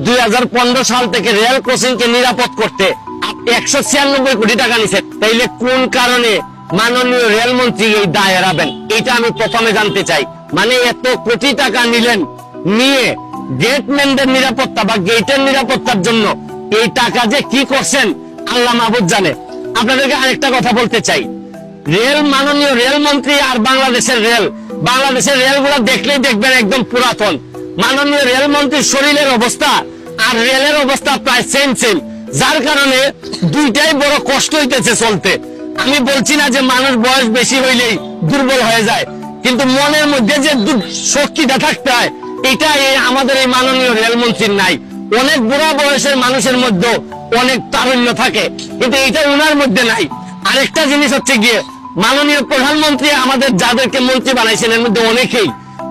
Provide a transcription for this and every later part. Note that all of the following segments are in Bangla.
2015 সাল থেকে রেল ক্রসিং কে নিরাপদ করতে 196 কোটি টাকা নিছেন। তাইলে কোন কারণে মাননীয় রেলমন্ত্রী এই দায় এড়াবেন? এটা আমি প্রথমে জানতে চাই। মানে এত কোটি টাকা নিলেন, নিয়ে গেটম্যানদের নিরাপত্তা বা গেটের নিরাপত্তার জন্য এই টাকা যে কি করছেন আল্লাহ মাহবুব জানে। আপনাদেরকে আরেকটা কথা বলতে চাই, মাননীয় রেলমন্ত্রী আর বাংলাদেশের রেলগুলো দেখলেই দেখবেন একদম পুরাতন। মাননীয় রেলমন্ত্রীর শরীরের অবস্থা আর রেলের অবস্থা প্রায় সেম, যার কারণে দুইটাই বড় কষ্ট হইতেছে চলতে। আমি বলছি না যে মানুষ বয়স বেশি হইলেই দুর্বল হয়ে যায়, কিন্তু মনের মধ্যে যে শক্তিটা থাকতে হয় এটা আমাদের এই মাননীয় রেলমন্ত্রীর নাই। অনেক বুড়া বয়সের মানুষের মধ্যে অনেক তারুণ্য থাকে, কিন্তু এটা ওনার মধ্যে নাই। আরেকটা জিনিস হচ্ছে গিয়ে, মাননীয় প্রধানমন্ত্রী আমাদের যাদেরকে মন্ত্রী বানাইছেন এর মধ্যে অনেকেই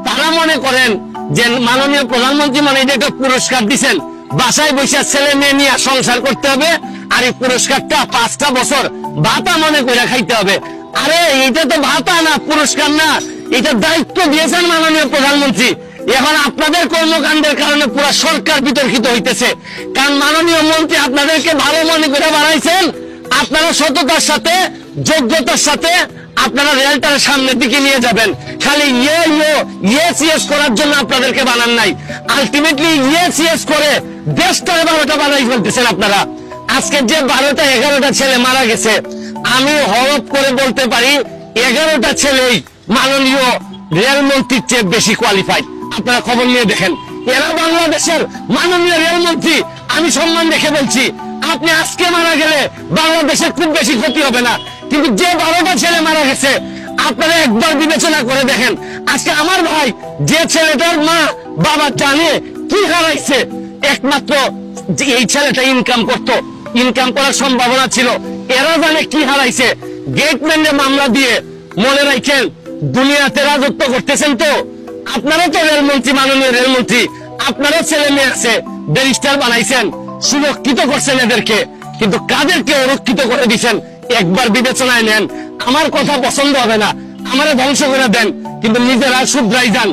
তারা মনে করেন যে মাননীয় প্রধানমন্ত্রী মানে এটা একটা পুরস্কার দিচ্ছেন, বাসায় বসে ছেলে মেয়ে নিয়ে সংসার করতে হবে, আর এই পুরস্কারটা 5টা বছর ভাতা মনে করে খাইতে হবে। আরে এটা তো ভাতা না, পুরস্কার না, এটা দায়িত্ব দিয়েছেন মাননীয় প্রধানমন্ত্রী। এখন আপনাদের কর্মকাণ্ডের কারণে পুরো সরকার বিতর্কিত হইতেছে, কারণ মাননীয় মন্ত্রী আপনাদেরকে ভালো মনে করে বানাইছেন। আপনারা সততার সাথে, যোগ্যতার সাথে আপনারা রেলটার সামনের দিকে নিয়ে যাবেন। খালি ইয়েস করার জন্য আপনাদেরকে বানান নাই, আলটিমেটলি ইয়েস করে দেশটা 12টা বানাই ফেলতেছেন আপনারা। আজকে যে 12টা 11টা ছেলে মারা গেছে, আমি হরফ করে বলতে পারি 11টা ছেলেই মাননীয় রেলমন্ত্রীর চেয়ে বেশি কোয়ালিফাইড। আপনারা খবর নিয়ে দেখেন, এরা বাংলাদেশের মাননীয় রেলমন্ত্রী। আমি সম্মান রেখে বলছি, আপনি আজকে মারা গেলে বাংলাদেশের খুব বেশি ক্ষতি হবে না, কিন্তু যে 12টা ছেলে মারা গেছে আপনারা একবার বিবেচনা করে দেখেন। আজকে আমার ভাই যে ছেলেটার মা বাবা জানে কি হারাইছে, একমাত্র এই ছেলেটা ইনকাম করার সম্ভাবনা ছিল, এরা জানে কি হারাইছে। গেটম্যানের মামলা দিয়ে মনে রাখেন দুনিয়াতে রাজত্ব করতেছেন। তো আপনারা তো রেলমন্ত্রী, মাননীয় রেলমন্ত্রী, আপনারও ছেলে মেয়ে আছে, ব্যারিস্টার বানাইছেন, সুরক্ষিত করছেন এদেরকে, কিন্তু কাদেরকে অরক্ষিত করে দিচ্ছেন একবার বিবেচনায় নেন। আমার কথা পছন্দ হবে না, আমারে ধ্বংস করে দেন, কিন্তু নিজেরা শুধরাই যান।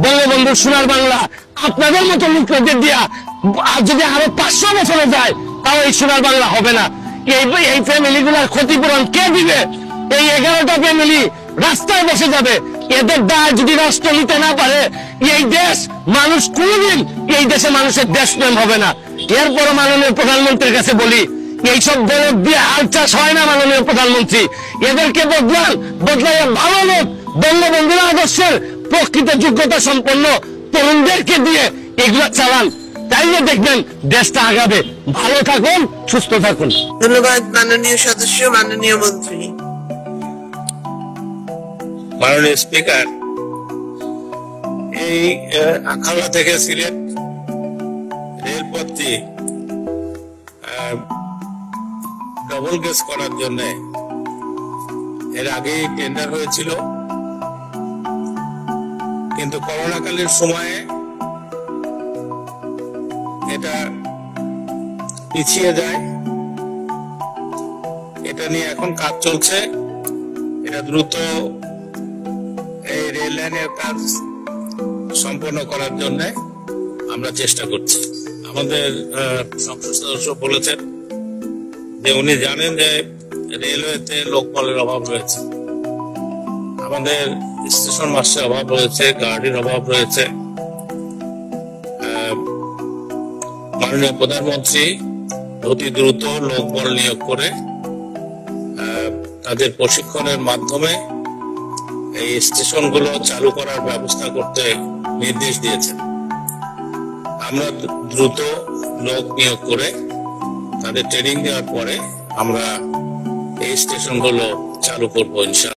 বঙ্গবন্ধু সোনার বাংলা আপনাদের মতো লোকদের দিয়া যদি আরো 500 বছরে যায় তাও এই সোনার বাংলা হবে না। এই ফ্যামিলিগুলোর ক্ষতিপূরণ কে দিবে? এই 11টা ফ্যামিলি রাস্তায় বসে যাবে। এদের দায় যদি রাষ্ট্র নিতে না পারে, এই দেশ মানুষ কোনদিন এই দেশে মানুষের দেশপ্রেম হবে না। এরপর মাননীয় প্রধানমন্ত্রীর কাছে বলি, এইসব গরব দিয়ে হাল চাষ হয় না। মাননীয় প্রধানমন্ত্রী এদেরকে বদলাইয়া ভালো লোক, বঙ্গবন্ধুর আদর্শের প্রকৃত যোগ্যতা সম্পন্ন তরুণদেরকে দিয়ে এগুলো চালান, তাইলে দেখবেন দেশটা আগাবে। ভালো থাকুন, সুস্থ থাকুন। ধন্যবাদ মাননীয় সদস্য, মাননীয় মন্ত্রী। মাননীয় স্পিকার, এই আখাউড়া থেকে সিলেট রেলপথটি ডবল গেজ করার জন্য এর আগে টেন্ডার হয়েছিল, কিন্তু করোনাকালীন সময়ে এটা পিছিয়ে যায়। এটা নিয়ে এখন কাজ চলছে। এটা দ্রুত এই রেল লাইনের কাজ সম্পন্ন করার জন্য আমরা চেষ্টা করছি। আমাদের সংসদ সদস্য বলেছেন যে উনি জানেন যে রেলওয়েতে লোকবলের অভাব রয়েছে, আমাদের স্টেশন মাস্টারের অভাব রয়েছে, গার্ডের অভাব রয়েছে। মাননীয় প্রধানমন্ত্রী অতি দ্রুত লোকবল নিয়োগ করে তাদের প্রশিক্ষণের মাধ্যমে এই স্টেশনগুলো চালু করার ব্যবস্থা করতে নির্দেশ দিয়েছেন। আমরা দ্রুত লোক নিয়োগ করে তাদের ট্রেনিং দেওয়ার পরে আমরা এই স্টেশনগুলো চালু করবো ইনশাআল্লাহ।